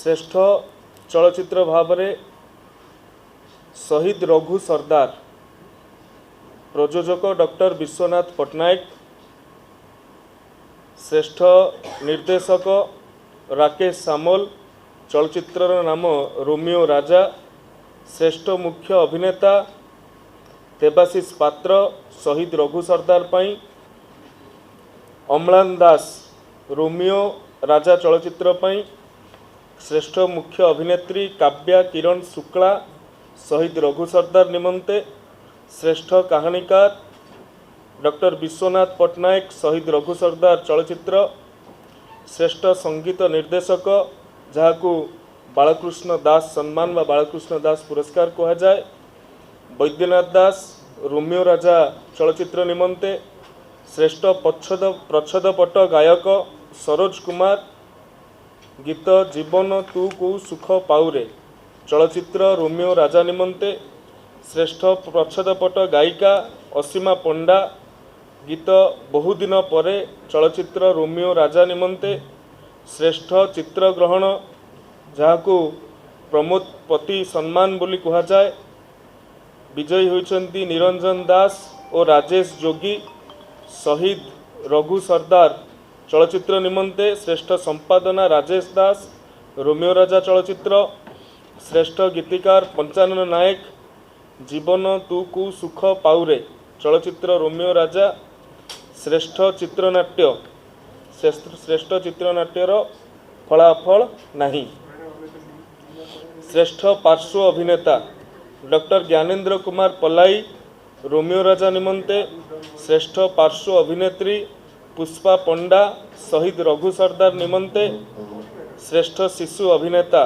श्रेष्ठ चलचित्र भाव में शहीद रघु सरदार प्रयोजक डॉक्टर विश्वनाथ पट्टनायक, श्रेष्ठ निर्देशक राकेश सामल, चलचित्र नाम रोमियो राजा, श्रेष्ठ मुख्य अभिनेता देवाशीष पात्र शहीद रघु सरदार पाई, अम्लान दास रोमियो राजा चलचित्र पाई, श्रेष्ठ मुख्य अभिनेत्री काव्या किरण शुक्ला शहीद रघु सरदार निमंते, श्रेष्ठ कहानीकार डॉक्टर विश्वनाथ पट्टनायक शहीद रघु सरदार चलचित्र, श्रेष्ठ संगीत निर्देशक जहाकू बालकृष्ण दास सम्मान व बालकृष्ण दास पुरस्कार कहा जाए, वैद्यनाथ दास रोमियो राजा चलचित्र निमंते, श्रेष्ठ प्रच्छदपट गायक सरोज कुमार गीत जीवन तू को सुख पाउरे चलचित्र रोमियो राजा निमंते, श्रेष्ठ प्रच्छदपट गायिका असीमा पंडा गीत बहुदिन परे चलचित्र रोमियो राजा निमंते, श्रेष्ठ चित्रग्रहण जहाकू प्रमोद पति सम्मान बोली कहा जाए, विजयी होइछन्ति निरंजन दास और राजेश जोगी शहीद रघु सरदार चलचित्र निमंते, श्रेष्ठ संपादना राजेश दास रोमियो राजा चलचित्र, श्रेष्ठ गीतिकार पंचानन नायक जीवन तू को सुख पाउरे चलचित्र रोमियो राजा, श्रेष्ठ चित्रनाट्य श्रेष्ठ चित्रनाट्यर फलाफल नहीं, श्रेष्ठ पार्श्व अभिनेता डॉक्टर ज्ञानेन्द्र कुमार पलाई रोमियो राजा निमंते, श्रेष्ठ पार्श्व अभिनेत्री पुष्पा पंडा शहीद रघु सरदार निमंते, श्रेष्ठ शिशु अभिनेता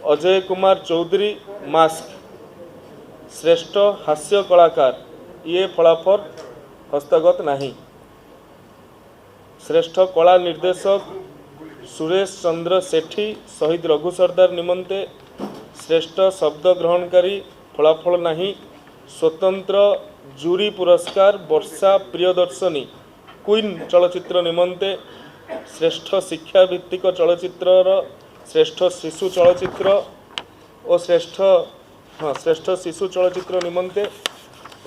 अजय कुमार चौधरी मास्क, श्रेष्ठ हास्य कलाकार ये फलाफल हस्तगत नहीं, श्रेष्ठ कला निर्देशक सुरेश चंद्र सेठी शहीद रघु सरदार निमंते, श्रेष्ठ शब्द ग्रहणकारी फलाफल नहीं, स्वतंत्र जूरी पुरस्कार वर्षा प्रियदर्शनी क्वीन चलचित्र निमंते, श्रेष्ठ शिक्षा भित्तिक चलचित्र श्रेष्ठ शिशु चलचित्र और श्रेष्ठ शिशु चलचित्र निमंते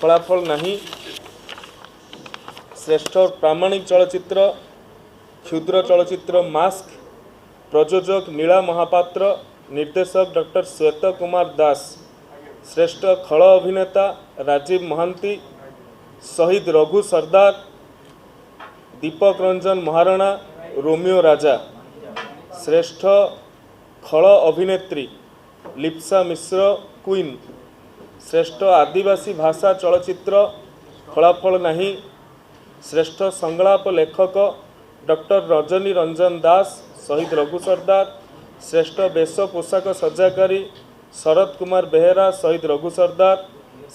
फलाफल नहीं, श्रेष्ठ प्रामाणिक चलचित्र क्षुद्र चलचित्र मास्क प्रयोजक नीला महापात्र निर्देशक डॉक्टर श्वेत कुमार दास, श्रेष्ठ खल अभिनेता राजीव महांती शहीद रघु सरदार, दीपक रंजन महाराणा रोमियो राजा, श्रेष्ठ खल अभिनेत्री लिप्सा मिश्र क्वीन, श्रेष्ठ आदिवासी भाषा चलचित्र फलाफल नहीं, श्रेष्ठ संलाप लेखक डॉक्टर रजनी रंजन दास शहीद रघु सरदार, श्रेष्ठ वेश पोशाक सज्जाकारी शरद कुमार बेहेरा शहीद रघु सरदार,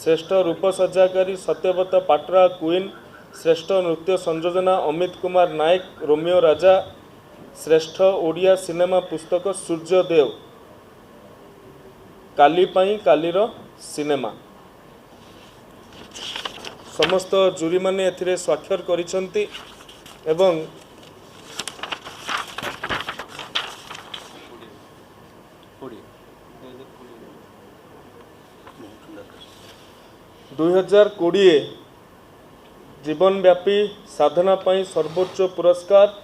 श्रेष्ठ रूप सज्जाकारी सत्यव्रत पाटरा क्वीन, श्रेष्ठ नृत्य संयोजना अमित कुमार नायक रोमियो राजा, श्रेष्ठ ओडिया सिनेमा पुस्तक सूर्यदेव काली पाई कालीर सिनेमा। समस्त जूरी माने एथिरे स्वाक्षर करिसंती एवं 2020 जीवनव्यापी साधना पाई सर्वोच्च पुरस्कार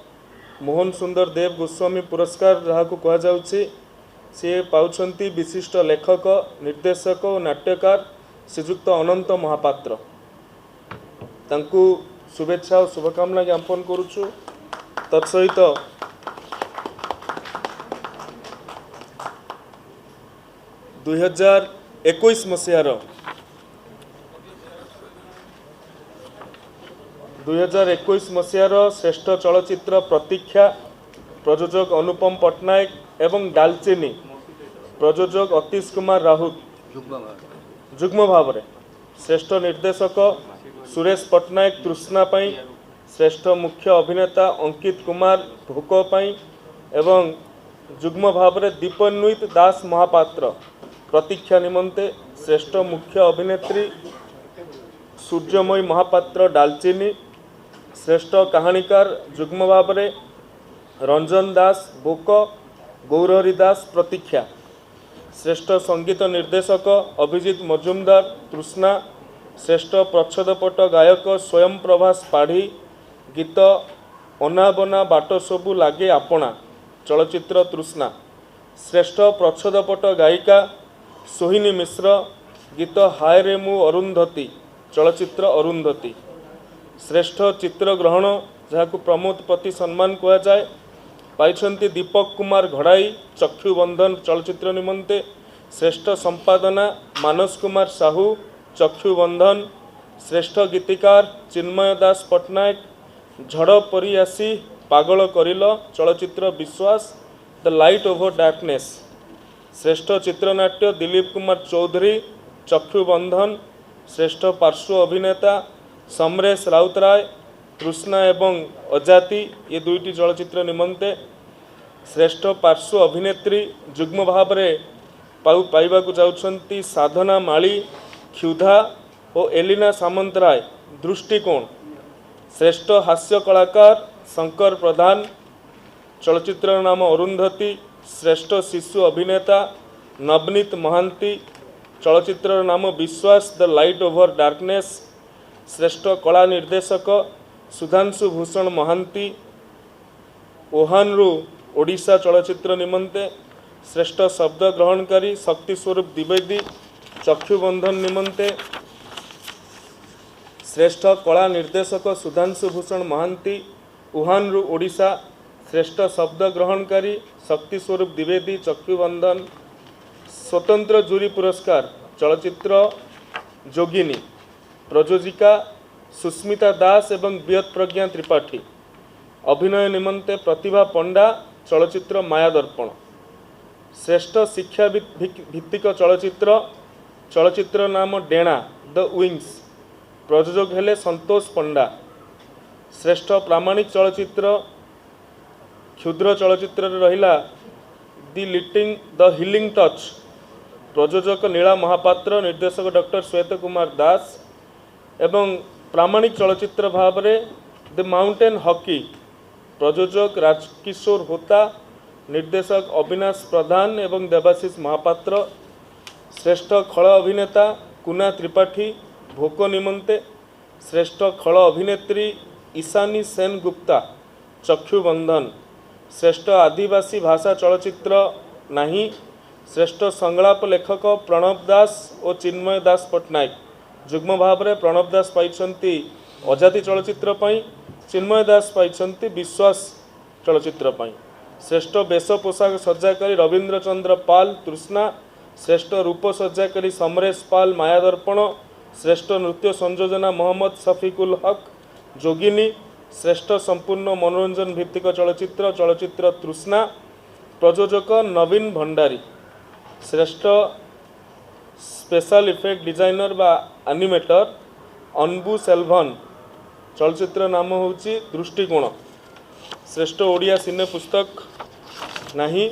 मोहन सुंदर देव गोस्वामी पुरस्कार जहाँ को कह जाउछि से पाउछंती विशिष्ट लेखक निर्देशक और नाट्यकार श्रीजुक्त अनंत महापात्र। तांकु शुभेच्छा और शुभकामना ज्ञापन करुछु। तत्सहित 2021 मसीहार 2021 मसीहार श्रेष्ठ चलचित्र प्रतीक्षा प्रयोजक अनुपम पट्टनायक एवं डालचीनी प्रयोजक अतीश कुमार राउत जुग्म भाव में, श्रेष्ठ निर्देशक सुरेश पट्टनायक तृष्णा पाई, श्रेष्ठ मुख्य अभिनेता अंकित कुमार भोक पाई एवं जुग्म भाव में दीपन्वित दास महापात्र प्रतीक्षा निमंते, श्रेष्ठ मुख्य अभिनेत्री सूर्यमयी महापात्र डालचीनी, श्रेष्ठ कहानीकार जुग्म भाव में रंजन दास बोक गौरहरि दास प्रतीक्षा। श्रेष्ठ संगीत निर्देशक अभिजित मजुमदार तृष्णा। श्रेष्ठ प्रच्छदपट गायक स्वयं प्रभास पाढ़ी। गीत अनाबना बाट सबु लागे आपणा चलचित्र तृष्णा। श्रेष्ठ प्रच्छदपट गायिका सोहिनी मिश्र। गीत हाय रे मु अरुंधती चलचित्र अरुंधती। श्रेष्ठ चित्रग्रहण जहाँ प्रमोद पति सम्मान कहुए पाइछन्ति दीपक कुमार घड़ाई चक्षुबंधन चलचित्र निमंते। श्रेष्ठ संपादना मानस कुमार साहू चक्षुबंधन। श्रेष्ठ गीतिकार चिन्मय दास पट्टनायक झड़ परी आसी पागल करिल चलचित्र विश्वास द लाइट ओवर डार्कनेस। श्रेष्ठ चित्रनाट्य दिलीप कुमार चौधरी चक्षुबंधन। श्रेष्ठ पार्श्व अभिनेता समरेश राउतराय तृष्णा एवं अजाति ये दुईटी चलचित्र निमंते। श्रेष्ठ पार्श्व अभिनेत्री जुग्म भाव पाइबाकु जाउछन्ति साधना माली क्षुधा और एलिना सामंतराय दृष्टिकोण। श्रेष्ठ हास्य कलाकार शंकर प्रधान चलचित्र नाम अरुंधती। श्रेष्ठ शिशु अभिनेता नवनीत महांती चलचित्र नाम विश्वास द लाइट ओवर डार्कनेस। श्रेष्ठ कला निर्देशक सुधांशु भूषण महांती ओहानरु ओडिशा चलचित्र निमंते। श्रेष्ठ शब्द ग्रहणकारी शक्ति स्वरूप द्विवेदी चक्षुबंधन निमंते। श्रेष्ठ कला निर्देशक सुधांशु भूषण महांती उहानरु ओडिशा। श्रेष्ठ शब्द ग्रहणकारी शक्ति स्वरूप द्विवेदी चक्षुबंधन। स्वतंत्र जूरी पुरस्कार चलचित्र जोगिनी प्रयोजिका सुस्मिता दास एवं बियत प्रज्ञा त्रिपाठी। अभिनय निमंते प्रतिभा पंडा चलचित्र माया दर्पण। श्रेष्ठ शिक्षा भित्तिक चलचित्र चलचित्र नाम डेणा द विंग्स प्रयोजक हेले संतोष पंडा। श्रेष्ठ प्रामाणिक चलचित्र क्षुद्र चलचित्र रहिला द हिलिंग टच प्रयोजक नीला महापात्र निर्देशक डॉक्टर श्वेत कुमार दास एवं प्रामाणिक चलचित्र भाव द माउंटेन हॉकी प्रयोजक राजकिशोर होता निर्देशक अविनाश प्रधान एवं देवाशीष महापात्र। श्रेष्ठ खल अभिनेता कुना त्रिपाठी भोक निमंते। श्रेष्ठ खल अभिनेत्री ईशानी सेन गुप्ता चक्षुबंधन। श्रेष्ठ आदिवासी भाषा चलचित्र नाही। श्रेष्ठ संलाप लेखक प्रणव दास और चिन्मय दास पट्टनायक जुग्म भाव में प्रणव दास पाइछन्ति अजाति चलचित्र पई चिन्मय दास पाइछन्ति विश्वास चलचित्र पई। श्रेष्ठ वेश पोशाक सज्जाकारी रवींद्र चंद्र पाल तृष्णा। श्रेष्ठ रूप सज्जाकारी समरेश पाल माया दर्पण। श्रेष्ठ नृत्य संयोजना मोहम्मद शफिकुल हक जोगिनी। श्रेष्ठ संपूर्ण मनोरंजन भित्तिक चलचित्र चलचित्र तृष्णा प्रयोजक नवीन भंडारी। श्रेष्ठ स्पेशल इफेक्ट डिजाइनर बा एनिमेटर अनबु सेल्भन चलचित्र नाम होची दृष्टिकोण। श्रेष्ठ ओडिया सिने पुस्तक नाही।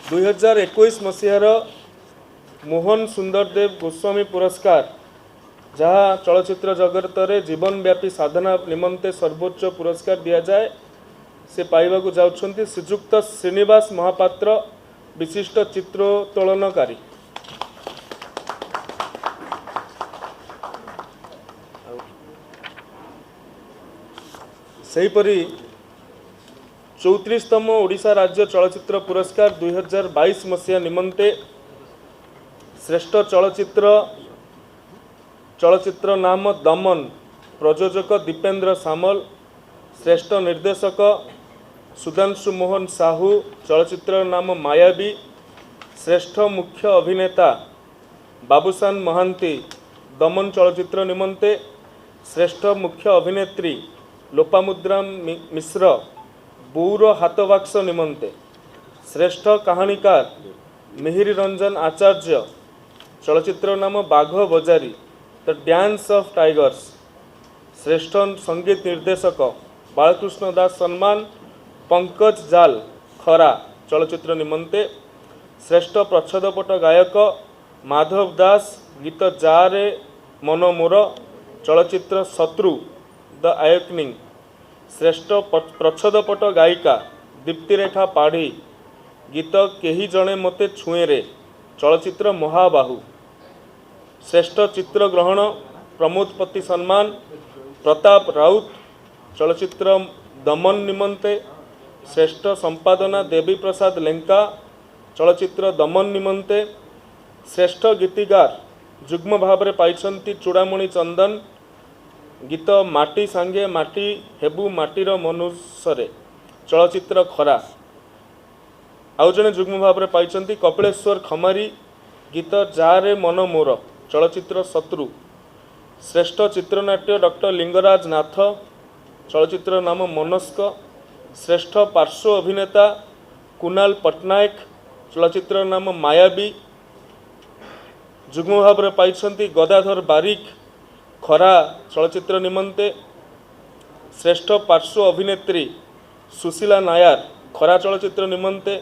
2021 मसीहार मोहन सुंदरदेव गोस्वामी पुरस्कार जहाँ चलचित्र जगत में जीवनव्यापी साधना निमंते सर्वोच्च पुरस्कार दिया जाए से पाइबाकु जाउछन्ति श्रीजुक्त श्रीनिवास महापात्र विशिष्ट चित्रोत्तोलनकारी। सेहीपरि 34तम ओडिशा राज्य चलचित्र पुरस्कार 2022 मसीहा निमंते श्रेष्ठ चलचित्र नाम दमन प्रयोजक दीपेंद्र सामल। श्रेष्ठ निर्देशक सुधांशु मोहन साहू चलचित्र नाम मायावी। श्रेष्ठ मुख्य अभिनेता बाबूसान महांती दमन चलचित्र निमंते। श्रेष्ठ मुख्य अभिनेत्री लोपामुद्रा मिश्र बौर हाथवाक्स निमंते। श्रेष्ठ कहानीकार मिहिर रंजन आचार्य चलचित्र नाम बाघ बजारी द डांस ऑफ टाइगर्स। श्रेष्ठ संगीत निर्देशक बालकृष्ण दास सम्मान पंकज जाल खरा चलचित्र निमंते। श्रेष्ठ प्रच्छदपट गायक माधव दास गीत जारे मन मोर चलचित्र शत्रु द आयोकनिंग। श्रेष्ठ प्रच्छदपट गायिका दीप्तिरेखा पाढ़ी गीत केही जणे मते छुए रे चलचित्र महाबाहु। श्रेष्ठ चित्र ग्रहण प्रमोदपति सम्मान प्रताप राउत चलचित्र दमन निमंते। श्रेष्ठ संपादना देवी प्रसाद लेंका चलचित्र दमन निमंते। श्रेष्ठ गीतिकार जुग्म भाव में पाइछंती चूड़ामणि चंदन गीत माटी सांगे माटी हेबु माटीर मनुष्य चलचित्र खरा। आउ जने जुग्म भाव में पाइछंती कपिलेश्वर खमारी गीत जारे मन मोर चलचित्र शत्रु। श्रेष्ठ चित्रनाट्य डॉक्टर लिंगराज नाथ चलचित्र नाम मनस्क। श्रेष्ठ पार्श्व अभिनेता कुणाल पट्टनायक चलचित्र नाम मायावी। जुग्म भाव में पाइछंती गदाधर बारिक खरा चलचित्र निमंते। श्रेष्ठ पार्श्व अभिनेत्री सुशीला नायर खरा चलचित्र निमंते।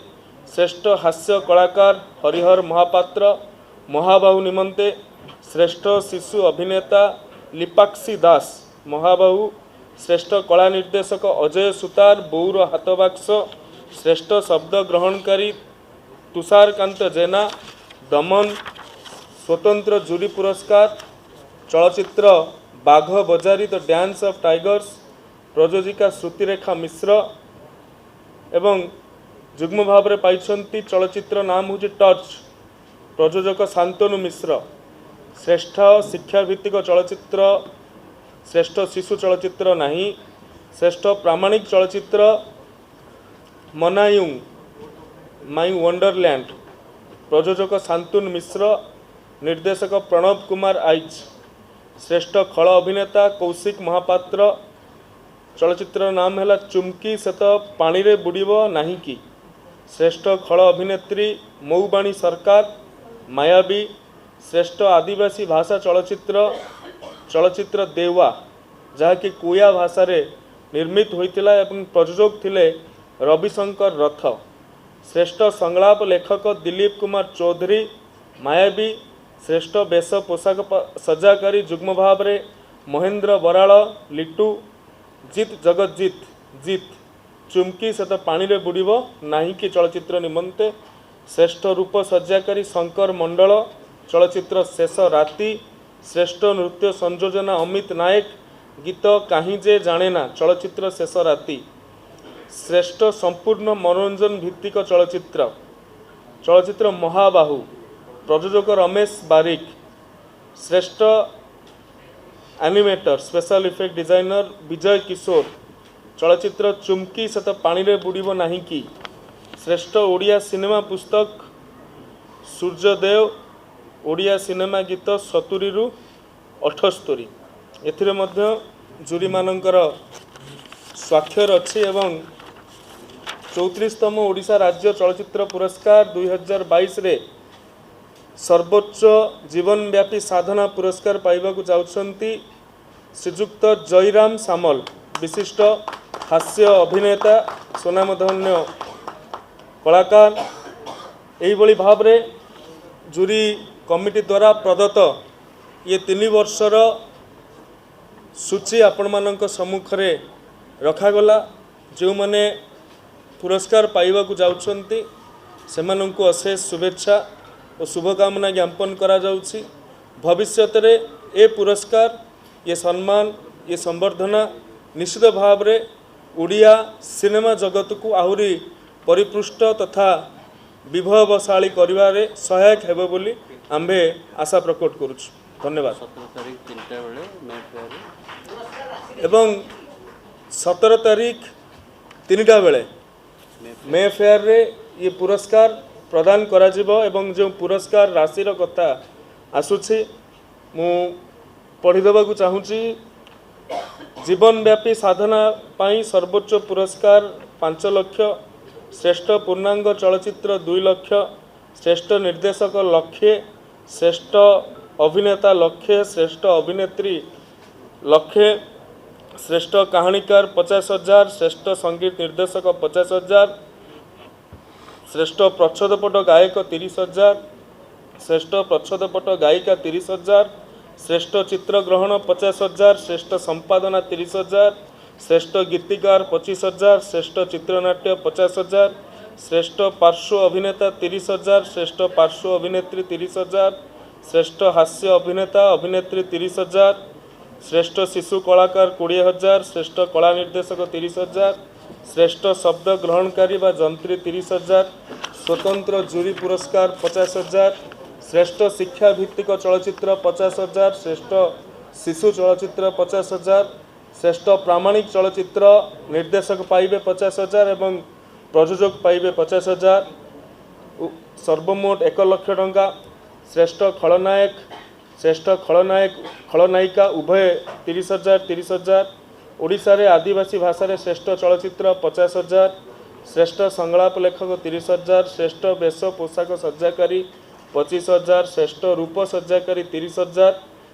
श्रेष्ठ हास्य कलाकार हरिहर महापात्र महाबाहु निमंते। श्रेष्ठ शिशु अभिनेता लिपाक्षी दास महाबाहु। श्रेष्ठ कला निर्देशक अजय सुतार बौर हाथबाक्स। श्रेष्ठ शब्द ग्रहणकारी तुषारकांत जेना दमन। स्वतंत्र जूरी पुरस्कार चलचित्र बाघ बजारी the dance of tigers प्रयोजिका Shrutirekha मिश्र। एवं जुग्म भाव में पाइछंती चलचित्र नाम हूँ टच प्रयोजक शांतनु मिश्र। श्रेष्ठ शिक्षाभित्तिक चलचित्र श्रेष्ठ शिशु चलचित्र नहीं। श्रेष्ठ प्रामाणिक चलचित्र मनायुंग माई वंडरलैंड प्रयोजक शांतनु मिश्र निर्देशक प्रणव कुमार आइच। श्रेष्ठ खल अभिनेता कौशिक महापात्र चलचित्र नाम है चुमकी से तो पानी रे बुड़ीब नहीं कि। श्रेष्ठ खल अभिनेत्री मऊबाणी सरकार मायावी। श्रेष्ठ आदिवासी भाषा चलचित्र चलचित्र देवा जहाँकि कुया भाषा रे निर्मित होइतिला एवं प्रयोजक थिले रविशंकर रथ। श्रेष्ठ संलाप लेखक दिलीप कुमार चौधरी मायावी। श्रेष्ठ वेश पोशाक सज्जाकारी जुग्म भाव में महेंद्र बराड़ लिटू। जीत जगतजीत जीत चुमकी से तो पानी रे बुड़ीब नहीं कि चलचित्र निमंते। श्रेष्ठ रूप सज्जाकारी शंकर मंडल चलचित्र शेष राति। श्रेष्ठ नृत्य संयोजना अमित नायक गीत कहीं जे जानेना चलचित्र शेष राति। श्रेष्ठ संपूर्ण मनोरंजन भित्तिक चलचित्र चलचित्र महाबाहु प्रयोजक रमेश बारिक। श्रेष्ठ एनिमेटर स्पेशल इफेक्ट डिजाइनर विजय किशोर चलचित्र चुमकी से तो पानी रे बुड़ीब नहीं कि। श्रेष्ठ ओडिया सिनेमा पुस्तक सूर्यदेव ओडिया सिनेमा गीत 70 रु 78 एथिरे मध्य जूरी मानकर स्वाक्षर अच्छी एवं 34तम ओडिशा राज्य चलचित्र पुरस्कार 2022 रे सर्वोच्च जीवनव्यापी साधना पुरस्कार पाइबाकू जाउछंती श्रीजुक्त जयराम सामल विशिष्ट हास्य अभिनेता सुनामधन्य कलाकार। एहिभଳି भावरे जूरी कमिटी द्वारा प्रदत्त ये 3 वर्षर सूची आपण मानक सम्मुखरे रखागला। जो माने पुरस्कार पाइबाकू जाउछंती सेमानंकु अशेष शुभेच्छा और शुभकामना ज्ञापन करा जाउछि। भविष्यत रे ए पुरस्कार ये सम्मान ये संवर्धना निश्चित भाव रे ओडिया सिनेमा जगत को आहुरी परिपृष्ट तथा विभवशाली करिवारे सहायक हेबो बोली आम्भे आशा प्रकट करुछु। धन्यवाद। 17 तारीख 3टा बेले मे फेयर एवं 17 तारीख 3टा बेले मे फेयर रे ये पुरस्कार प्रदान करा जिवो एवं जो पुरस्कार राशि कथा आसुछि मु पढ़ी देबाकू चाहूँगी। जीवनव्यापी साधना पाई सर्वोच्च पुरस्कार 5 लाख। श्रेष्ठ पूर्णांग चलचित्र 2 लाख। श्रेष्ठ निर्देशक लक्षे। श्रेष्ठ अभिनेता लक्षे। श्रेष्ठ अभिनेत्री लक्षे। श्रेष्ठ कहानीकार 50,000। श्रेष्ठ संगीत निर्देशक 50,000। श्रेष्ठ प्रच्छदपट गायक 30,000। श्रेष्ठ प्रच्छदपट गायिका 30,000। श्रेष्ठ चित्रग्रहण 50,000। श्रेष्ठ संपादना 30,000। श्रेष्ठ गीतिकार 25,000। श्रेष्ठ चित्रनाट्य 50,000। श्रेष्ठ पार्श्व अभिनेता 30,000, श्रेष्ठ पार्श्व अभिनेत्री 30,000, श्रेष्ठ हास्य अभिनेता अभिनेत्री 30,000, श्रेष्ठ शिशु कलाकार 20,000, श्रेष्ठ कला निर्देशक 30,000, श्रेष्ठ शब्द ग्रहणकारी व जंत्री 30,000, स्वतंत्र जूरी पुरस्कार 50,000, श्रेष्ठ शिक्षा भित्तिक चलचित्र 50,000, श्रेष्ठ शिशु चलचित्र 50,000, श्रेष्ठ प्रामाणिक चलचित्र निर्देशक पाइबे 50,000 एवं प्रयोजक पाइबे 50,000, सर्वमोट 1 लाख टंका। श्रेष्ठ खलनायक खलनायिका उभय 30,000 30,000। ओडिशा रे आदिवासी भाषा रे श्रेष्ठ चलचित्र 50,000, श्रेष्ठ संलाप लेखक 30,000, श्रेष्ठ वेश पोशाक सज्जाकारी 25,000, श्रेष्ठ रूप सज्जाकारी 30,000,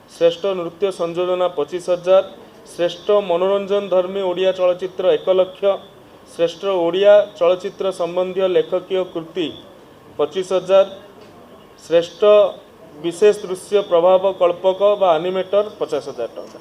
श्रेष्ठ नृत्य संयोजना 25,000, श्रेष्ठ मनोरंजन धर्मी ओडिया चलचित्र 1 लाख, श्रेष्ठ ओडिया चलचित्र संबंधी लेखकीय कृति 25,000, श्रेष्ठ विशेष दृश्य प्रभाव कल्पक व एनिमेटर 50,000 टंका।